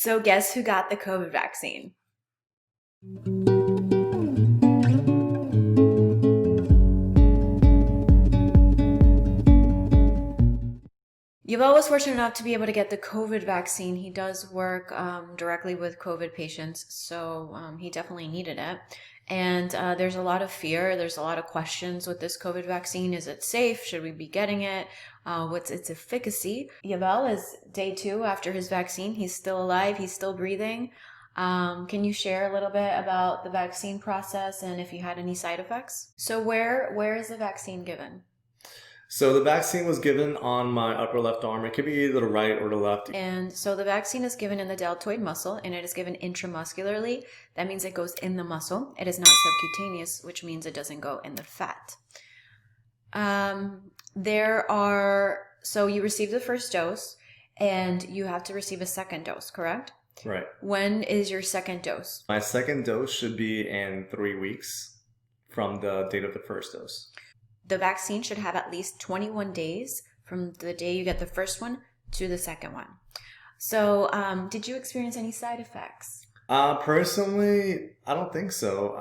So guess who got the COVID vaccine? Yuval was fortunate enough to be able to get the COVID vaccine. He does work directly with COVID patients, so he definitely needed it. And there's a lot of fear. There's a lot of questions with this COVID vaccine. Is it safe? Should we be getting it? What's its efficacy? Yuval is day 2 after his vaccine. He's still alive. He's still breathing. Can you share a little bit about the vaccine process and if you had any side effects? So where is the vaccine given? So the vaccine was given on my upper left arm. It could be either the right or the left. And so the vaccine is given in the deltoid muscle and it is given intramuscularly. That means it goes in the muscle. It is not subcutaneous, which means it doesn't go in the fat. So you receive the first dose and you have to receive a second dose, correct? Right. When is your second dose? My second dose should be in 3 weeks from the date of the first dose. The vaccine should have at least 21 days from the day you get the first one to the second one. So did you experience any side effects? Personally, I don't think so.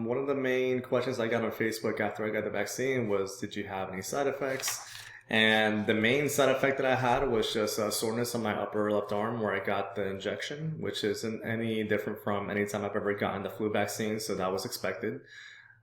One of the main questions I got on Facebook after I got the vaccine was, did you have any side effects? And the main side effect that I had was just soreness on my upper left arm where I got the injection, which isn't any different from any time I've ever gotten the flu vaccine, so that was expected.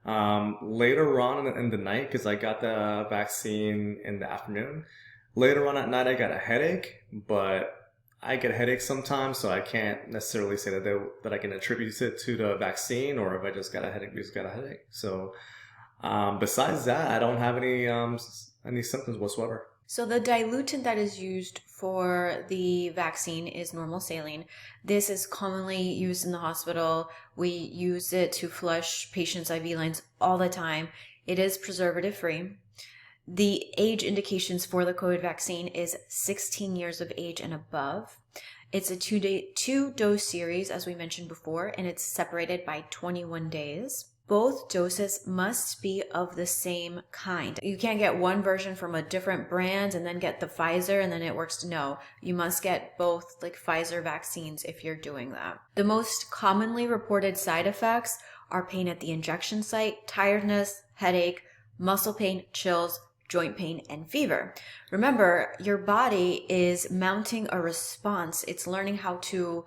Later on in the night, because I got the vaccine in the afternoon, later on at night I got a headache, but I get headaches sometimes, so I can't necessarily say that I can attribute it to the vaccine, or if I just got a headache, I just got a headache. So besides that, I don't have any symptoms whatsoever. So the dilutant that is used for the vaccine is normal saline. This is commonly used in the hospital. We use it to flush patients' IV lines all the time. It is preservative free. The age indications for the COVID vaccine is 16 years of age and above. It's a 2-dose series, as we mentioned before, and it's separated by 21 days. Both doses must be of the same kind. You can't get one version from a different brand and then get the PFIZER and then it works. No, you must get both like PFIZER vaccines if you're doing that. The most commonly reported side effects are pain at the injection site, tiredness, headache, muscle pain, chills, joint pain, and fever. Remember, your body is mounting a response. It's learning how to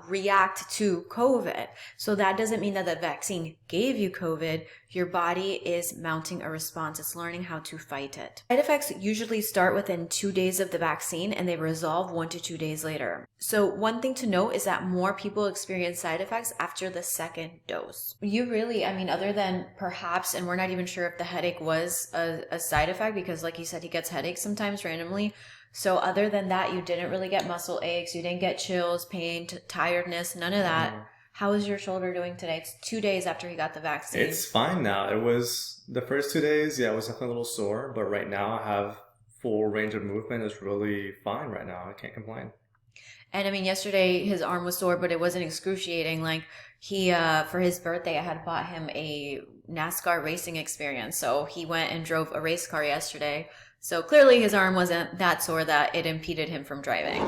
react to COVID. So that doesn't mean that the vaccine gave you COVID. Your body is mounting a response. It's learning how to fight it. Side effects usually start within 2 days of the vaccine and they resolve 1 to 2 days later. So one thing to note is that more people experience side effects after the second dose. You really, other than perhaps, and we're not even sure if the headache was a side effect because like you said, he gets headaches sometimes randomly. So other than that, you didn't really get muscle aches, you didn't get chills, pain, tiredness, none of that. How is your shoulder doing today? It's 2 days after he got the vaccine. It's fine now. It was the first 2 days, yeah, it was definitely a little sore, but right now I have full range of movement. It's really fine right now. I can't complain. And yesterday his arm was sore, but it wasn't excruciating. Like he, for his birthday, I had bought him a NASCAR racing experience. So he went and drove a race car yesterday. So clearly his arm wasn't that sore that it impeded him from driving.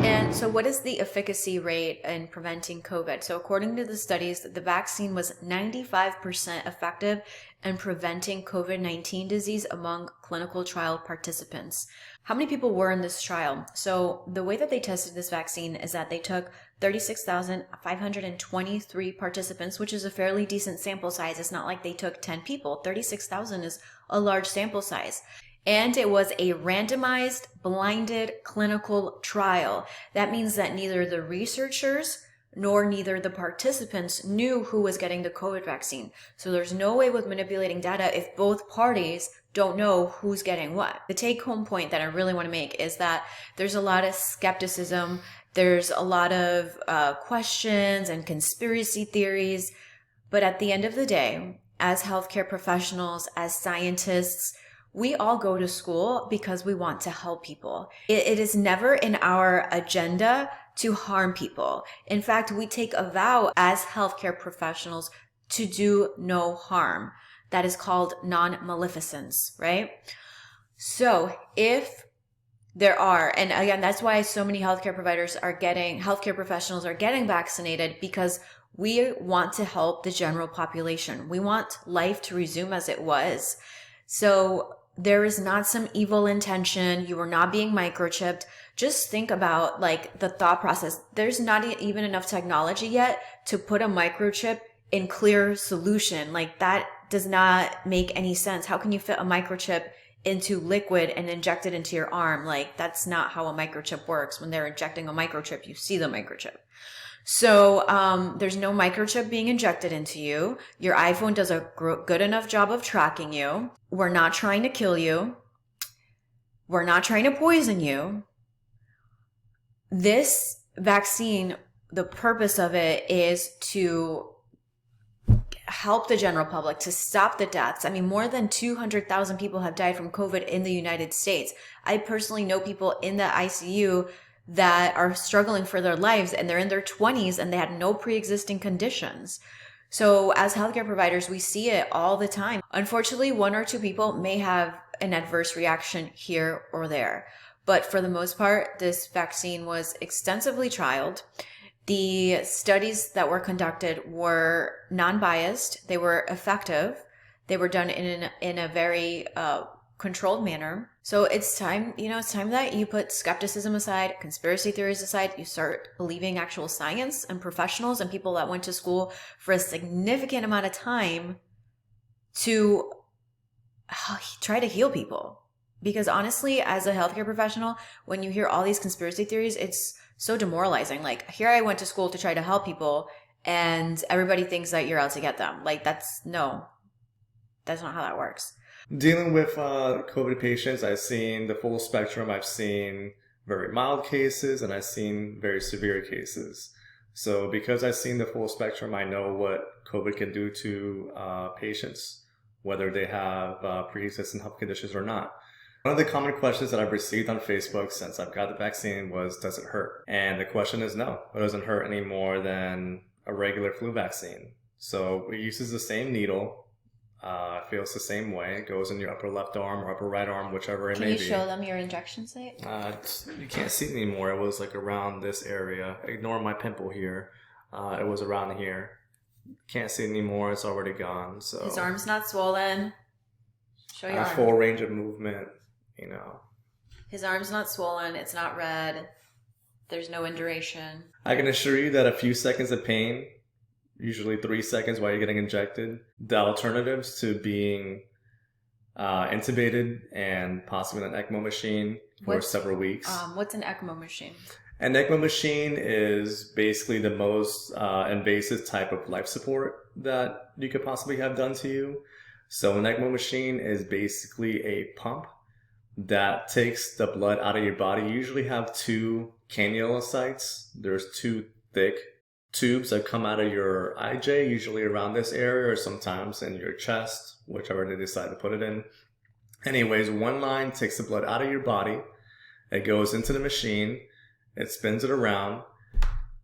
And so what is the efficacy rate in preventing COVID? So according to the studies, the vaccine was 95% effective in preventing COVID-19 disease among clinical trial participants. How many people were in this trial? So the way that they tested this vaccine is that they took 36,523 participants, which is a fairly decent sample size. It's not like they took 10 people. 36,000 is a large sample size. And it was a randomized, blinded clinical trial. That means that neither the researchers nor neither the participants knew who was getting the COVID vaccine. So there's no way with manipulating data if both parties don't know who's getting what. The take-home point that I really want to make is that there's a lot of skepticism. There's a lot of questions and conspiracy theories. But at the end of the day, as healthcare professionals, as scientists, we all go to school because we want to help people. It is never in our agenda to harm people. In fact, we take a vow as healthcare professionals to do no harm. That is called non-maleficence, right? So if There are. And again, that's why so many healthcare professionals are getting vaccinated, because we want to help the general population. We want life to resume as it was. So there is not some evil intention. You are not being microchipped. Just think about like the thought process. There's not even enough technology yet to put a microchip in clear solution. Like that does not make any sense. How can you fit a microchip into liquid and inject it into your arm? Like that's not how a microchip works. When they're injecting a microchip, you see the microchip. So there's no microchip being injected into you. Your iPhone does a good enough job of tracking you. We're not trying to kill you. We're not trying to poison you. This vaccine, the purpose of it is to help the general public, to stop the deaths. I mean, more than 200,000 people have died from COVID in the United States. I personally know people in the ICU that are struggling for their lives, and they're in their 20s and they had no pre-existing conditions. So as healthcare providers, we see it all the time. Unfortunately, 1 or 2 people may have an adverse reaction here or there. But for the most part, this vaccine was extensively trialed. The studies that were conducted were non-biased. They were effective. They were done in a very controlled manner. So it's time that you put skepticism aside, conspiracy theories aside, you start believing actual science and professionals and people that went to school for a significant amount of time to try to heal people. Because honestly, as a healthcare professional, when you hear all these conspiracy theories, it's so demoralizing. Like, here I went to school to try to help people and everybody thinks that you're out to get them. Like, that's not how that works. Dealing with COVID patients, I've seen the full spectrum. I've seen very mild cases and I've seen very severe cases. So because I've seen the full spectrum, I know what COVID can do to patients, whether they have pre-existing health conditions or not. One of the common questions that I've received on Facebook since I've got the vaccine was, does it hurt? And the question is no, it doesn't hurt any more than a regular flu vaccine. So it uses the same needle. It feels the same way. It goes in your upper left arm or upper right arm, whichever it may be. Can you show them your injection site? You can't see it anymore. It was like around this area. Ignore my pimple here. It was around here. Can't see it anymore. It's already gone. So his arm's not swollen. Show your arm. Full range of movement. His arm's not swollen. It's not red. There's no induration. I can assure you that a few seconds of pain, usually 3 seconds while you're getting injected, the alternatives to being intubated and possibly in an ECMO machine for several weeks. What's an ECMO machine? An ECMO machine is basically the most invasive type of life support that you could possibly have done to you. So an ECMO machine is basically a pump that takes the blood out of your body. You usually have 2 cannula sites. There's 2 thick tubes that come out of your IJ, usually around this area or sometimes in your chest, whichever they decide to put it in. Anyways, one line takes the blood out of your body. It goes into the machine. It spins it around.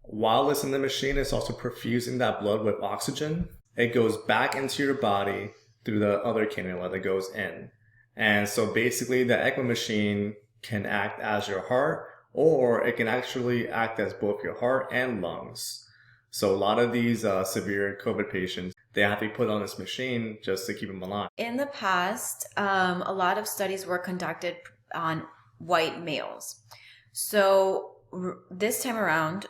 While it's in the machine, it's also perfusing that blood with oxygen. It goes back into your body through the other cannula that goes in. And so basically the ECMO machine can act as your heart, or it can actually act as both your heart and lungs. So a lot of these severe COVID patients, they have to be put on this machine just to keep them alive. In the past, a lot of studies were conducted on white males. So this time around,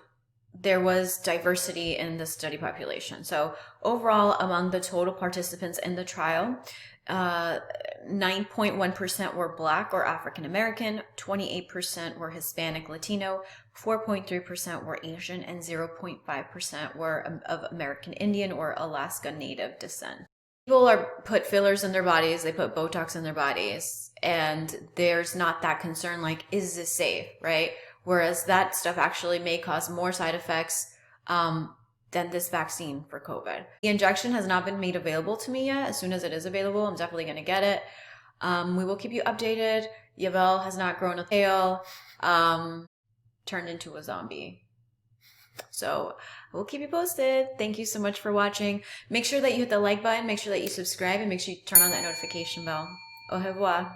there was diversity in the study population. So overall, among the total participants in the trial, 9.1% were Black or African American, 28% were Hispanic Latino, 4.3% were Asian, and 0.5% were of American Indian or Alaska Native descent. People put fillers in their bodies, they put Botox in their bodies, and there's not that concern like, is this safe, right? Whereas that stuff actually may cause more side effects than this vaccine for COVID. The injection has not been made available to me yet. As soon as it is available, I'm definitely going to get it. We will keep you updated. Yavel has not grown a tail, turned into a zombie. So we'll keep you posted. Thank you so much for watching. Make sure that you hit the like button, make sure that you subscribe, and make sure you turn on that notification bell. Au revoir.